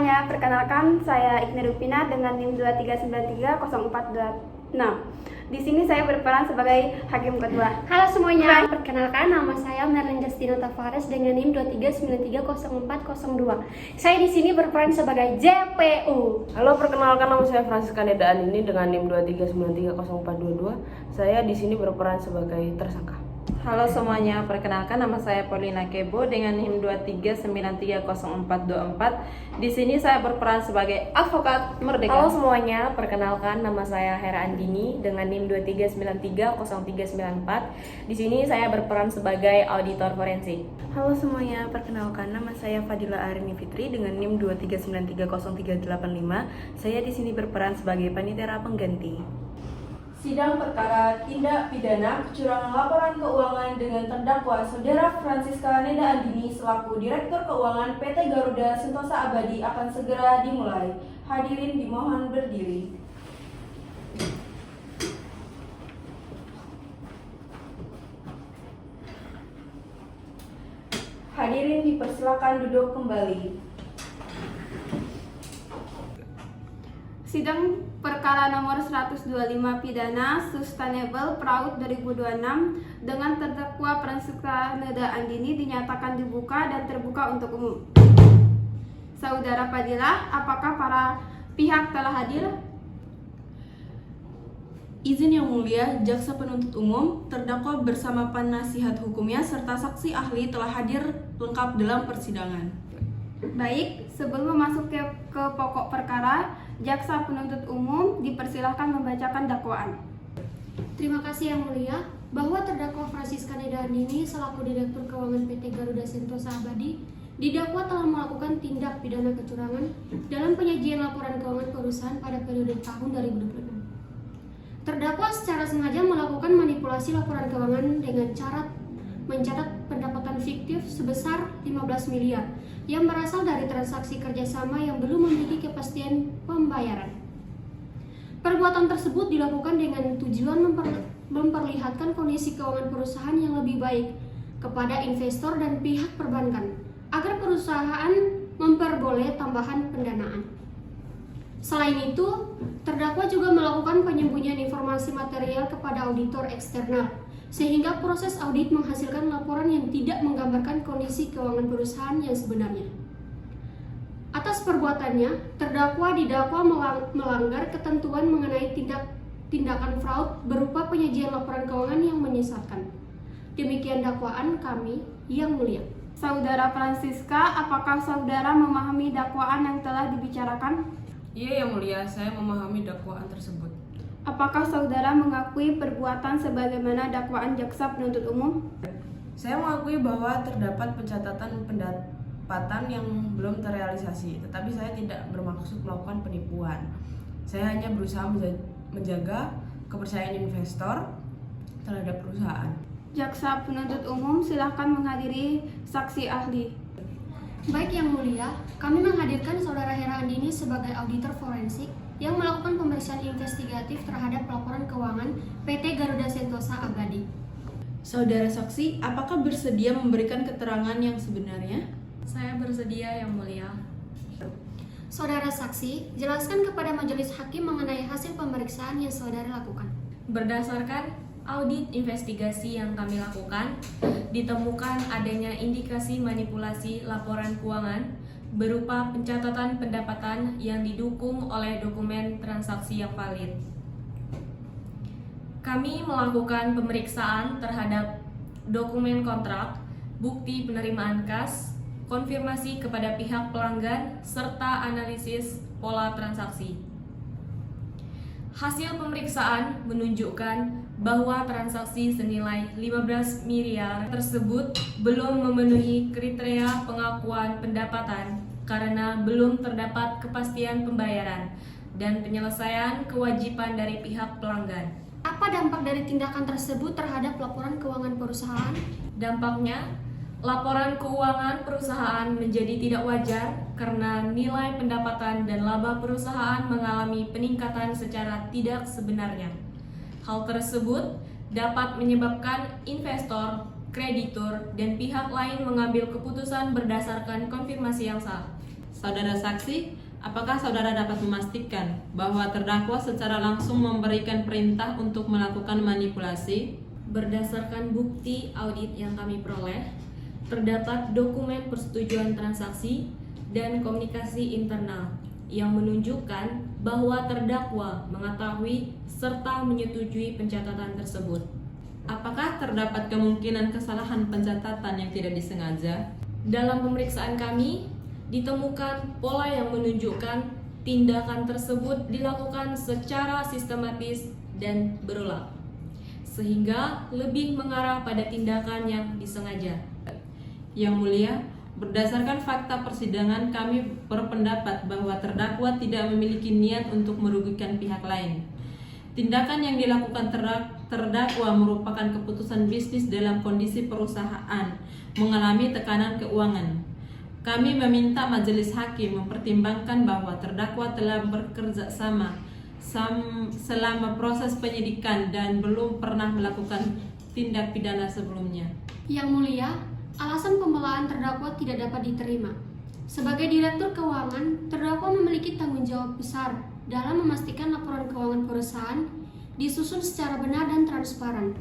semuanya, perkenalkan saya Ikhni Rupina dengan NIM 23930426. Di sini saya berperan sebagai hakim ketua. Halo semuanya, perkenalkan nama saya Merlin Justina Tavares dengan NIM 23930402. Saya di sini berperan sebagai JPU. Halo, perkenalkan nama saya Francisca Nedaan ini dengan NIM 23930422. Saya di sini berperan sebagai tersangka. Halo semuanya, perkenalkan nama saya Paulina Kebo dengan NIM 23930424. Di sini saya berperan sebagai advokat merdeka. Halo semuanya, perkenalkan nama saya Hera Andini dengan NIM 23930394. Di sini saya berperan sebagai auditor forensik. Halo semuanya, perkenalkan nama saya Fadila Arini Fitri dengan NIM 23930385. Saya di sini berperan sebagai panitera pengganti. Sidang perkara tindak pidana kecurangan laporan keuangan dengan terdakwa Saudara Francisca Neda Andini selaku Direktur Keuangan PT Garuda Sentosa Abadi akan segera dimulai. Hadirin dimohon berdiri. Hadirin dipersilakan duduk kembali. Sidang perkara nomor 125 pidana Sustainable Fraud 2026 dengan terdakwa Francisca Neda Andini dinyatakan dibuka dan terbuka untuk umum. Saudara Fadila, apakah para pihak telah hadir? Izin yang mulia, jaksa penuntut umum, terdakwa bersama penasihat hukumnya serta saksi ahli telah hadir lengkap dalam persidangan. Baik, sebelum masuk ke pokok perkara, jaksa penuntut umum dipersilahkan membacakan dakwaan. Terima kasih yang mulia, bahwa terdakwa Francisca Neda Andini selaku Direktur Keuangan PT Garuda Sentosa Abadi didakwa telah melakukan tindak pidana kecurangan dalam penyajian laporan keuangan perusahaan pada periode tahun 2026. Terdakwa secara sengaja melakukan manipulasi laporan keuangan dengan cara mencatat pendapatan fiktif sebesar 15 miliar yang berasal dari transaksi kerjasama yang belum memiliki kepastian pembayaran. Perbuatan tersebut dilakukan dengan tujuan memperlihatkan kondisi keuangan perusahaan yang lebih baik kepada investor dan pihak perbankan agar perusahaan memperoleh tambahan pendanaan. Selain itu, terdakwa juga melakukan penyembunyian informasi material kepada auditor eksternal sehingga proses audit menghasilkan laporan yang tidak menggambarkan kondisi keuangan perusahaan yang sebenarnya. Atas perbuatannya, terdakwa didakwa melanggar ketentuan mengenai tindakan fraud berupa penyajian laporan keuangan yang menyesatkan. Demikian dakwaan kami yang mulia. Saudara Francisca, apakah saudara memahami dakwaan yang telah dibicarakan? Iya yang mulia, saya memahami dakwaan tersebut. Apakah saudara mengakui perbuatan sebagaimana dakwaan jaksa penuntut umum? Saya mengakui bahwa terdapat pencatatan pendapatan yang belum terrealisasi, tetapi saya tidak bermaksud melakukan penipuan. Saya hanya berusaha menjaga kepercayaan investor terhadap perusahaan. Jaksa penuntut umum silakan menghadiri saksi ahli. Baik yang mulia, kami menghadirkan Saudara Hera Andini sebagai auditor forensik yang melakukan pemeriksaan investigatif terhadap laporan keuangan PT Garuda Sentosa Abadi. Saudara saksi, apakah bersedia memberikan keterangan yang sebenarnya? Saya bersedia yang mulia. Saudara saksi, jelaskan kepada majelis hakim mengenai hasil pemeriksaan yang saudara lakukan. Berdasarkan audit investigasi yang kami lakukan, ditemukan adanya indikasi manipulasi laporan keuangan berupa pencatatan pendapatan yang didukung oleh dokumen transaksi yang valid. Kami melakukan pemeriksaan terhadap dokumen kontrak, bukti penerimaan kas, konfirmasi kepada pihak pelanggan, serta analisis pola transaksi. Hasil pemeriksaan menunjukkan bahwa transaksi senilai 15 miliar tersebut belum memenuhi kriteria pengakuan pendapatan karena belum terdapat kepastian pembayaran dan penyelesaian kewajiban dari pihak pelanggan. Apa dampak dari tindakan tersebut terhadap laporan keuangan perusahaan? Dampaknya, laporan keuangan perusahaan menjadi tidak wajar karena nilai pendapatan dan laba perusahaan mengalami peningkatan secara tidak sebenarnya. Hal tersebut dapat menyebabkan investor, kreditur, dan pihak lain mengambil keputusan berdasarkan konfirmasi yang sah. Saudara saksi, apakah saudara dapat memastikan bahwa terdakwa secara langsung memberikan perintah untuk melakukan manipulasi? Berdasarkan bukti audit yang kami peroleh, terdapat dokumen persetujuan transaksi dan komunikasi internal yang menunjukkan bahwa terdakwa mengetahui serta menyetujui pencatatan tersebut. Apakah terdapat kemungkinan kesalahan pencatatan yang tidak disengaja? Dalam pemeriksaan kami, ditemukan pola yang menunjukkan tindakan tersebut dilakukan secara sistematis dan berulang, sehingga lebih mengarah pada tindakan yang disengaja. Yang mulia, berdasarkan fakta persidangan kami berpendapat bahwa terdakwa tidak memiliki niat untuk merugikan pihak lain. Tindakan yang dilakukan terdakwa merupakan keputusan bisnis dalam kondisi perusahaan mengalami tekanan keuangan. Kami meminta majelis hakim mempertimbangkan bahwa terdakwa telah bekerja sama selama proses penyidikan dan belum pernah melakukan tindak pidana sebelumnya. Yang mulia, alasan pembelaan terdakwa tidak dapat diterima. Sebagai direktur keuangan, terdakwa memiliki tanggung jawab besar dalam memastikan laporan keuangan perusahaan disusun secara benar dan transparan.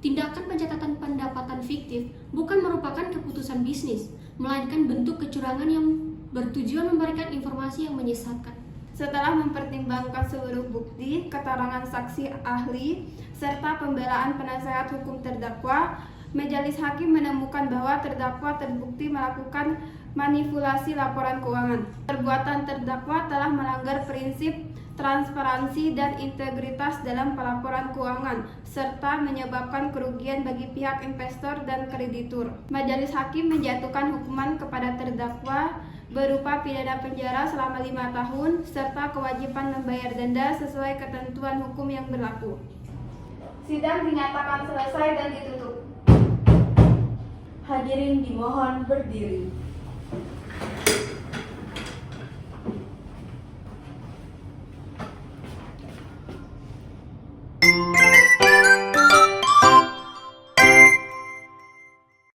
Tindakan pencatatan pendapatan fiktif bukan merupakan keputusan bisnis, melainkan bentuk kecurangan yang bertujuan memberikan informasi yang menyesatkan. Setelah mempertimbangkan seluruh bukti, keterangan saksi ahli, serta pembelaan penasehat hukum terdakwa, majelis hakim menemukan bahwa terdakwa terbukti melakukan manipulasi laporan keuangan. Perbuatan terdakwa telah melanggar prinsip transparansi dan integritas dalam pelaporan keuangan, serta menyebabkan kerugian bagi pihak investor dan kreditur. Majelis hakim menjatuhkan hukuman kepada terdakwa berupa pidana penjara selama 5 tahun, serta kewajiban membayar denda sesuai ketentuan hukum yang berlaku. Sidang dinyatakan selesai dan ditutup. Hadirin dimohon berdiri.